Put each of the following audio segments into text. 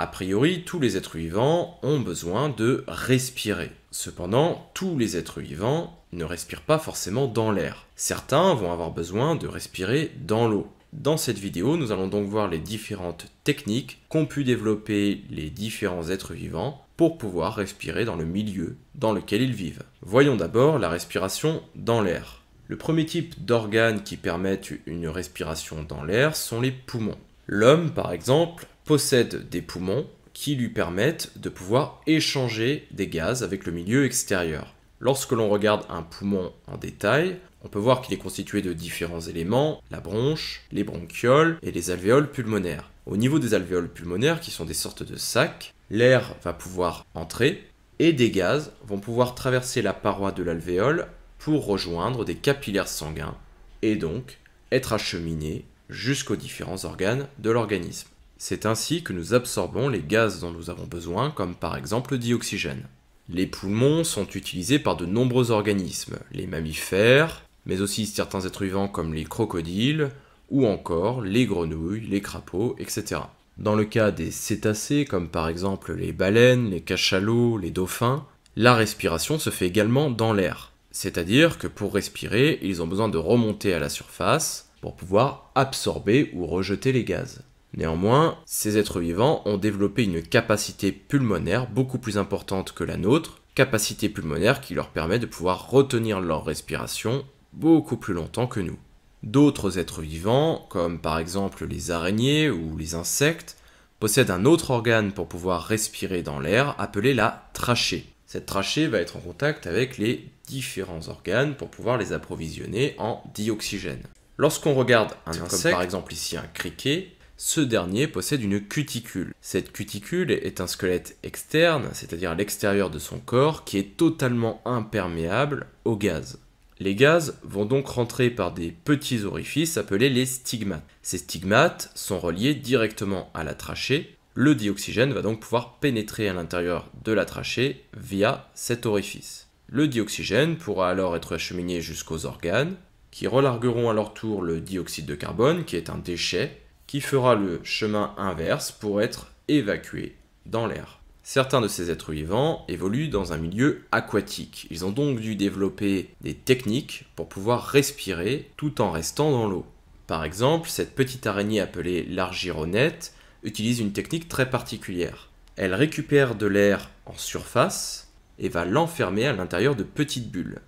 A priori, tous les êtres vivants ont besoin de respirer. Cependant, tous les êtres vivants ne respirent pas forcément dans l'air. Certains vont avoir besoin de respirer dans l'eau. Dans cette vidéo, nous allons donc voir les différentes techniques qu'ont pu développer les différents êtres vivants pour pouvoir respirer dans le milieu dans lequel ils vivent. Voyons d'abord la respiration dans l'air. Le premier type d'organes qui permettent une respiration dans l'air sont les poumons. L'homme, par exemple, possède des poumons qui lui permettent de pouvoir échanger des gaz avec le milieu extérieur. Lorsque l'on regarde un poumon en détail, on peut voir qu'il est constitué de différents éléments, la bronche, les bronchioles et les alvéoles pulmonaires. Au niveau des alvéoles pulmonaires, qui sont des sortes de sacs, l'air va pouvoir entrer et des gaz vont pouvoir traverser la paroi de l'alvéole pour rejoindre des capillaires sanguins et donc être acheminés jusqu'aux différents organes de l'organisme. C'est ainsi que nous absorbons les gaz dont nous avons besoin, comme par exemple le dioxygène. Les poumons sont utilisés par de nombreux organismes, les mammifères, mais aussi certains êtres vivants comme les crocodiles, ou encore les grenouilles, les crapauds, etc. Dans le cas des cétacés, comme par exemple les baleines, les cachalots, les dauphins, la respiration se fait également dans l'air. C'est-à-dire que pour respirer, ils ont besoin de remonter à la surface pour pouvoir absorber ou rejeter les gaz. Néanmoins, ces êtres vivants ont développé une capacité pulmonaire beaucoup plus importante que la nôtre, capacité pulmonaire qui leur permet de pouvoir retenir leur respiration beaucoup plus longtemps que nous. D'autres êtres vivants, comme par exemple les araignées ou les insectes, possèdent un autre organe pour pouvoir respirer dans l'air appelé la trachée. Cette trachée va être en contact avec les différents organes pour pouvoir les approvisionner en dioxygène. Lorsqu'on regarde un insecte, comme par exemple ici un criquet, ce dernier possède une cuticule. Cette cuticule est un squelette externe, c'est-à-dire à l'extérieur de son corps, qui est totalement imperméable aux gaz. Les gaz vont donc rentrer par des petits orifices appelés les stigmates. Ces stigmates sont reliés directement à la trachée. Le dioxygène va donc pouvoir pénétrer à l'intérieur de la trachée via cet orifice. Le dioxygène pourra alors être acheminé jusqu'aux organes, qui relargueront à leur tour le dioxyde de carbone, qui est un déchet, qui fera le chemin inverse pour être évacué dans l'air. Certains de ces êtres vivants évoluent dans un milieu aquatique. Ils ont donc dû développer des techniques pour pouvoir respirer tout en restant dans l'eau. Par exemple, cette petite araignée appelée l'argyronète utilise une technique très particulière. Elle récupère de l'air en surface et va l'enfermer à l'intérieur de petites bulles.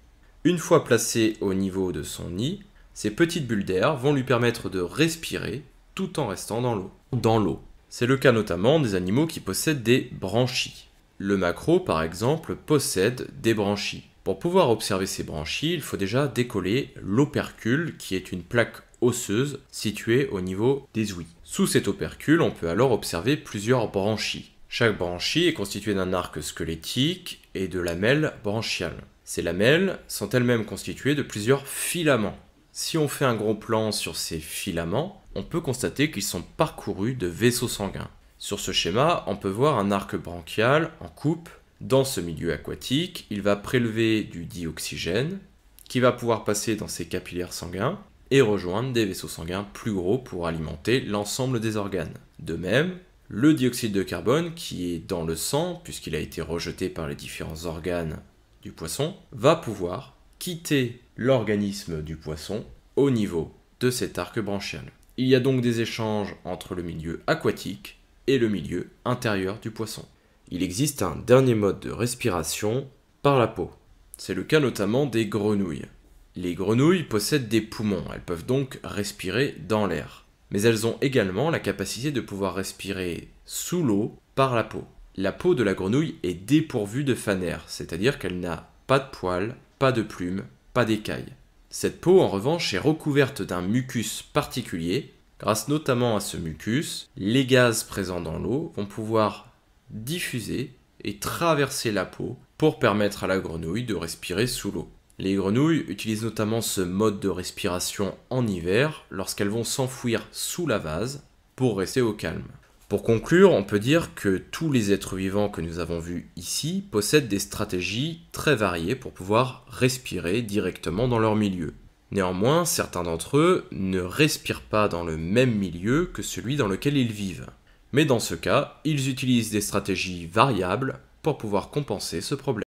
Une fois placée au niveau de son nid, ces petites bulles d'air vont lui permettre de respirer tout en restant dans l'eau. C'est le cas notamment des animaux qui possèdent des branchies. Le maquereau, par exemple, possède des branchies. Pour pouvoir observer ces branchies, il faut déjà décoller l'opercule, qui est une plaque osseuse située au niveau des ouïes. Sous cet opercule, on peut alors observer plusieurs branchies. Chaque branchie est constituée d'un arc squelettique et de lamelles branchiales. Ces lamelles sont elles-mêmes constituées de plusieurs filaments. Si on fait un gros plan sur ces filaments, on peut constater qu'ils sont parcourus de vaisseaux sanguins. Sur ce schéma, on peut voir un arc branchial en coupe. Dans ce milieu aquatique, il va prélever du dioxygène qui va pouvoir passer dans ses capillaires sanguins et rejoindre des vaisseaux sanguins plus gros pour alimenter l'ensemble des organes. De même, le dioxyde de carbone qui est dans le sang, puisqu'il a été rejeté par les différents organes du poisson, va pouvoir quitter l'organisme du poisson au niveau de cet arc branchial. Il y a donc des échanges entre le milieu aquatique et le milieu intérieur du poisson. Il existe un dernier mode de respiration par la peau. C'est le cas notamment des grenouilles. Les grenouilles possèdent des poumons, elles peuvent donc respirer dans l'air. Mais elles ont également la capacité de pouvoir respirer sous l'eau par la peau. La peau de la grenouille est dépourvue de fanère, c'est-à-dire qu'elle n'a pas de poils, pas de plumes, pas d'écailles. Cette peau, en revanche, est recouverte d'un mucus particulier. Grâce notamment à ce mucus, les gaz présents dans l'eau vont pouvoir diffuser et traverser la peau pour permettre à la grenouille de respirer sous l'eau. Les grenouilles utilisent notamment ce mode de respiration en hiver lorsqu'elles vont s'enfouir sous la vase pour rester au calme. Pour conclure, on peut dire que tous les êtres vivants que nous avons vus ici possèdent des stratégies très variées pour pouvoir respirer directement dans leur milieu. Néanmoins, certains d'entre eux ne respirent pas dans le même milieu que celui dans lequel ils vivent. Mais dans ce cas, ils utilisent des stratégies variables pour pouvoir compenser ce problème.